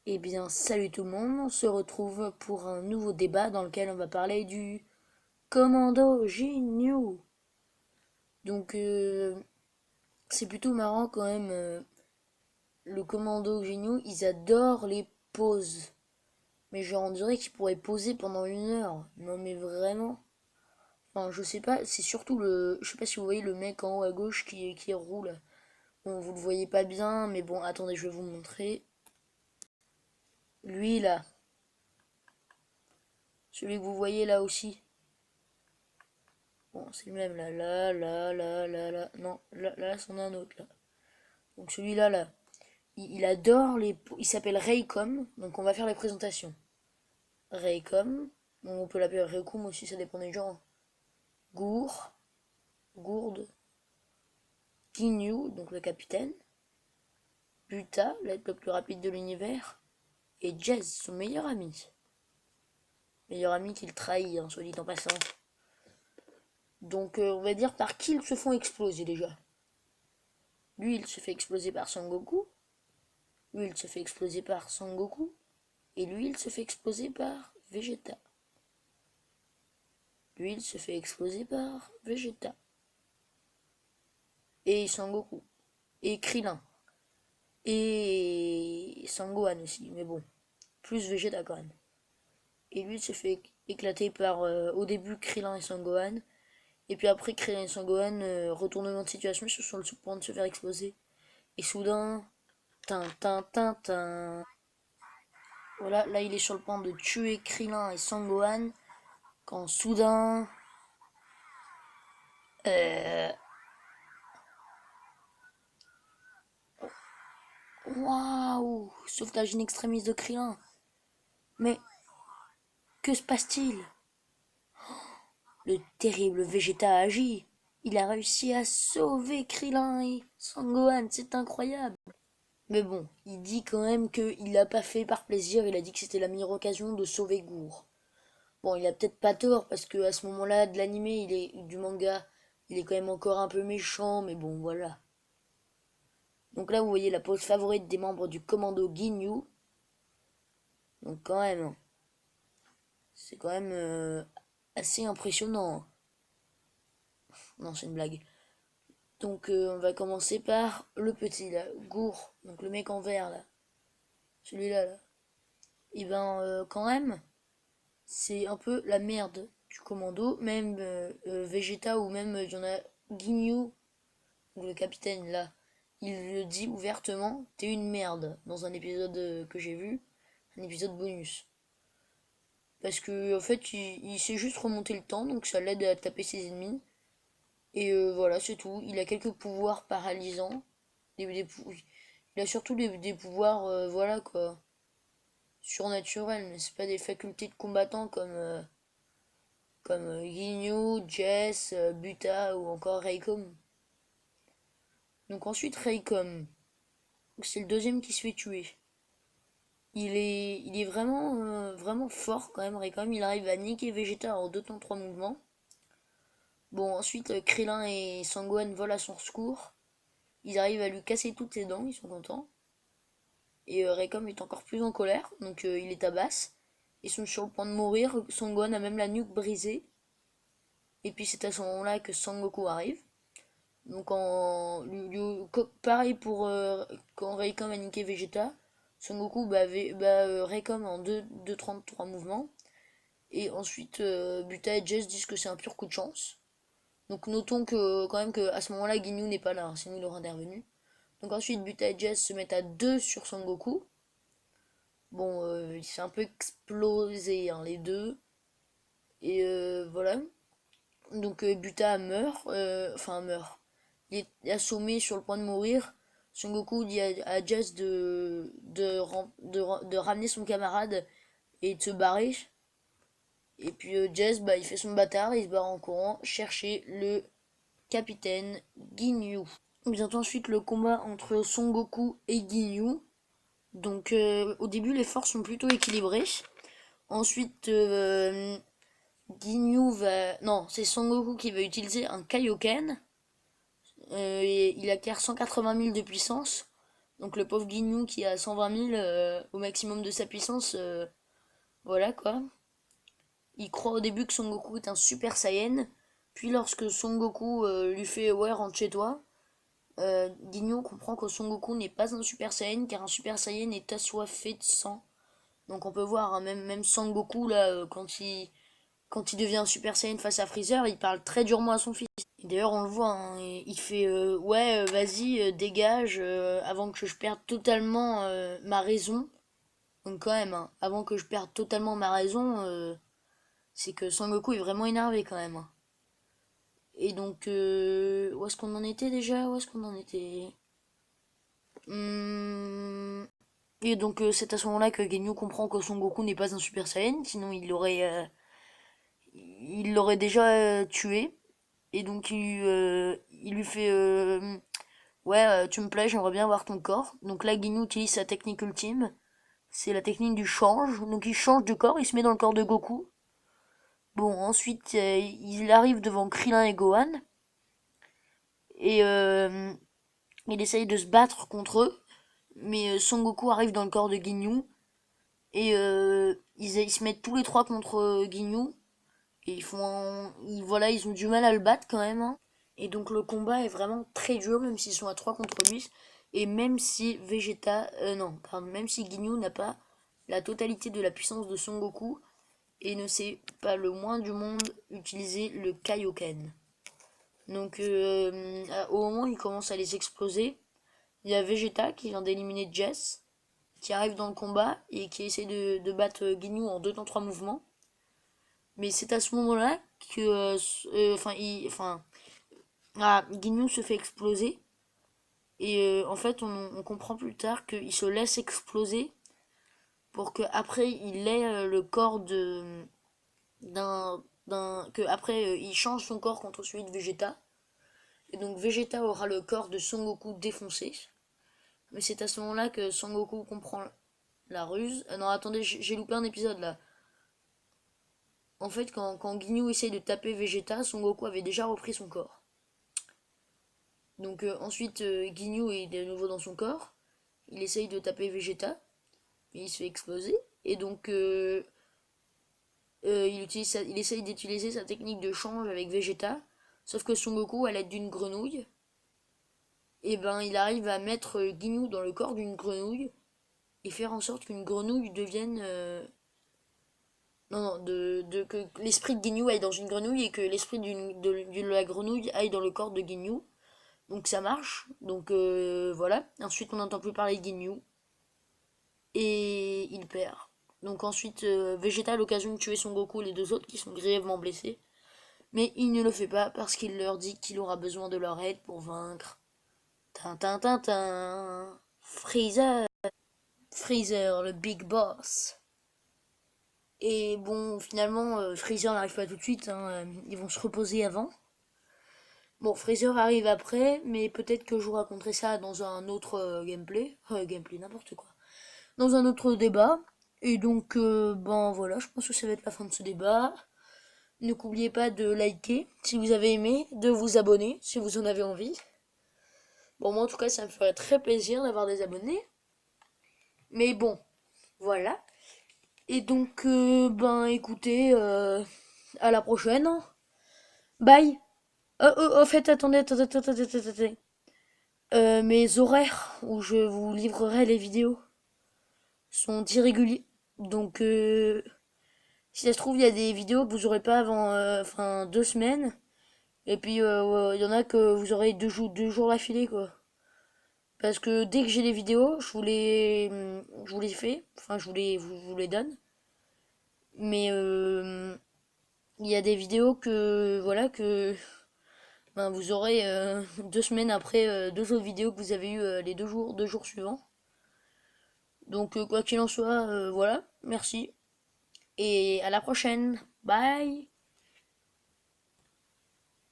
Eh bien, salut tout le monde, on se retrouve pour un nouveau débat dans lequel on va parler du Commando Ginyu. Donc, c'est plutôt marrant quand même. Le Commando Ginyu, ils adorent les pauses. Mais genre, on dirait qu'ils pourraient poser pendant 1 heure. Non, mais vraiment. Enfin, je sais pas, c'est surtout le. Je sais pas si vous voyez le mec en haut à gauche qui roule. Bon, vous le voyez pas bien, mais bon, attendez, je vais vous montrer. Lui là, celui que vous voyez là aussi. Bon, c'est le même là, là. Non, là, c'en a un autre là. Donc celui-là, là, il adore les. Il s'appelle Raycom, donc on va faire la présentation. Raycom, bon, on peut l'appeler Raycom aussi, ça dépend des gens. Gour, Gourde, Ginyu, donc le capitaine. Buta, l'être le plus rapide de l'univers. Et Jazz, son meilleur ami. Meilleur ami qu'il trahit, hein, soit dit en passant. Donc on va dire par qui ils se font exploser déjà. Lui, il se fait exploser par Son Goku. Lui, il se fait exploser par Son Goku. Et lui, il se fait exploser par Vegeta. Lui, il se fait exploser par Vegeta. Et Sangoku. Et Krillin. Et Sangohan aussi. Mais bon, plus Vegeta quand même. Et lui, il se fait éclater par au début Krillin et Sangohan. Et puis après, Krillin et Sangohan, retournement de situation, ils sont sur le point de se faire exploser. Et soudain, tin. Voilà, là il est sur le point de tuer Krillin et Sangohan. Quand soudain, euh, waouh! Sauvetage in extremis de Krillin. Mais que se passe-t-il? Le terrible Vegeta agit. Il a réussi à sauver Krillin et Sangohan, c'est incroyable. Mais bon, il dit quand même qu'il l'a pas fait par plaisir, il a dit que c'était la meilleure occasion de sauver Gour. Bon, il a peut-être pas tort, parce que à ce moment-là de l'animé, du manga, il est quand même encore un peu méchant, mais bon, voilà. Donc là, vous voyez la pose favorite des membres du commando Ginyu. Donc quand même, hein, c'est quand même assez impressionnant. Non, c'est une blague. Donc on va commencer par le petit là, Gour, donc le mec en vert là, celui-là là. Et ben quand même, c'est un peu la merde du commando, même Vegeta ou même il y en a Ginyu, donc le capitaine là, il le dit ouvertement, t'es une merde dans un épisode que j'ai vu, un épisode bonus. Parce que en fait il sait juste remonter le temps, donc ça l'aide à taper ses ennemis. Et voilà, c'est tout. Il a quelques pouvoirs paralysants. Il a surtout des pouvoirs, voilà quoi, surnaturels, mais c'est pas des facultés de combattant comme Ginyu, Jess, Buta ou encore Raycom. Donc ensuite Raycom, c'est le deuxième qui se fait tuer. Il est vraiment fort quand même, Raycom. Il arrive à niquer Vegeta en 2 temps 3 mouvements. Bon, ensuite Krillin et Sangohan volent à son secours. Ils arrivent à lui casser toutes ses dents, ils sont contents. Et Raycom est encore plus en colère, donc il les tabasse. Ils sont sur le point de mourir, Sangohan a même la nuque brisée. Et puis c'est à ce moment-là que Sangoku arrive. Donc pareil pour quand Raycom a niqué Vegeta, Sangoku bat Raycom en 2-33 mouvements. Et ensuite Buta et Jess disent que c'est un pur coup de chance. Donc notons que quand même que à ce moment-là Ginyu n'est pas là, hein, sinon il aurait intervenu. Donc ensuite Buta et Jess se mettent à 2 sur Sangoku. Bon, il s'est un peu explosé hein, les deux. Et voilà. Donc Buta meurt. Enfin meurt. Il est assommé sur le point de mourir. Son Goku dit à Jess de ramener son camarade et de se barrer. Et puis Jess, bah, il fait son bâtard et il se barre en courant chercher le capitaine Ginyu. Vient ensuite le combat entre Son Goku et Ginyu. Donc au début les forces sont plutôt équilibrées. Ensuite Ginyu va... Non, c'est Son Goku qui va utiliser un Kaioken. Et il acquiert 180 000 de puissance. Donc le pauvre Guignou qui a 120 000 au maximum de sa puissance, voilà quoi. Il croit au début que Son Goku est un Super Saiyan, puis lorsque Son Goku lui fait ouais rentre chez toi, Guignou comprend que Son Goku n'est pas un Super Saiyan car un Super Saiyan est assoiffé de sang. Donc on peut voir hein, même Son Goku là quand il devient un Super Saiyan face à Freezer, il parle très durement à son fils. Et d'ailleurs on le voit, hein, il fait ouais vas-y dégage avant que je perde totalement ma raison. Donc quand même, hein, avant que je perde totalement ma raison, c'est que Son Goku est vraiment énervé quand même, hein. Et donc, où est-ce qu'on en était déjà? Où est-ce qu'on en était? Hum, Et donc, c'est à ce moment-là que Ginyu comprend que Son Goku n'est pas un Super Saiyan, sinon il l'aurait déjà tué. Et donc, il lui fait ouais, tu me plais, j'aimerais bien voir ton corps. Donc là, Ginyu utilise sa technique ultime. C'est la technique du change. Donc il change de corps, il se met dans le corps de Goku. Bon, ensuite, il arrive devant Krillin et Gohan. Et il essaye de se battre contre eux. Mais Son Goku arrive dans le corps de Ginyu. Et ils se mettent tous les trois contre Ginyu. Et voilà, ils ont du mal à le battre quand même, hein. Et donc le combat est vraiment très dur, même s'ils sont à 3 contre lui. Et même si Vegeta. Non, pardon, même si Ginyu n'a pas la totalité de la puissance de Son Goku. Et ne sait pas le moins du monde utiliser le Kaioken. Donc au moment où il commence à les exploser, il y a Vegeta qui vient d'éliminer Jess, qui arrive dans le combat et qui essaie de battre Ginyu en 2 temps 3 mouvements. Mais c'est à ce moment-là que Ginyu se fait exploser. Et en fait, on comprend plus tard qu'il se laisse exploser pour qu'après il ait le corps que après il change son corps contre celui de Vegeta. Et donc Vegeta aura le corps de Son Goku défoncé. Mais c'est à ce moment-là que Son Goku comprend la ruse. Non, attendez, j'ai loupé un épisode là. En fait, quand Ginyu essaye de taper Vegeta, Son Goku avait déjà repris son corps. Donc ensuite, Ginyu est de nouveau dans son corps. Il essaye de taper Vegeta. Mais il se fait exploser. Et donc, il essaye d'utiliser sa technique de change avec Vegeta. Sauf que Son Goku, à l'aide d'une grenouille, et ben il arrive à mettre Ginyu dans le corps d'une grenouille et faire en sorte qu'une grenouille devienne non, non, que l'esprit de Ginyu aille dans une grenouille et que l'esprit de la grenouille aille dans le corps de Ginyu. Donc ça marche. Donc voilà. Ensuite on n'entend plus parler de Ginyu et il perd. Donc ensuite Vegeta a l'occasion de tuer Son Goku et les deux autres qui sont grièvement blessés. Mais il ne le fait pas parce qu'il leur dit qu'il aura besoin de leur aide pour vaincre. Tintin. Freezer. Freezer, le big boss. Et bon, finalement, Freezer n'arrive pas tout de suite, hein, ils vont se reposer avant. Bon, Freezer arrive après, mais peut-être que je vous raconterai ça dans un autre gameplay. Gameplay, n'importe quoi. Dans un autre débat. Et donc, ben voilà, je pense que ça va être la fin de ce débat. N'oubliez pas de liker si vous avez aimé, de vous abonner si vous en avez envie. Bon, moi en tout cas, ça me ferait très plaisir d'avoir des abonnés. Mais bon, voilà. Et donc, ben écoutez, à la prochaine. Bye. Au fait, attendez. Mes horaires où je vous livrerai les vidéos sont irréguliers. Donc, si ça se trouve, il y a des vidéos que vous aurez pas avant, 2 semaines. Et puis, il y en a que vous aurez 2 jours d'affilée, quoi. Parce que dès que j'ai les vidéos, je vous les fais. Enfin, je vous les donne. Mais, il y a des vidéos voilà, que ben, vous aurez 2 semaines après 2 autres vidéos que vous avez eues les 2 jours suivants. Donc quoi qu'il en soit, voilà, merci. Et à la prochaine. Bye.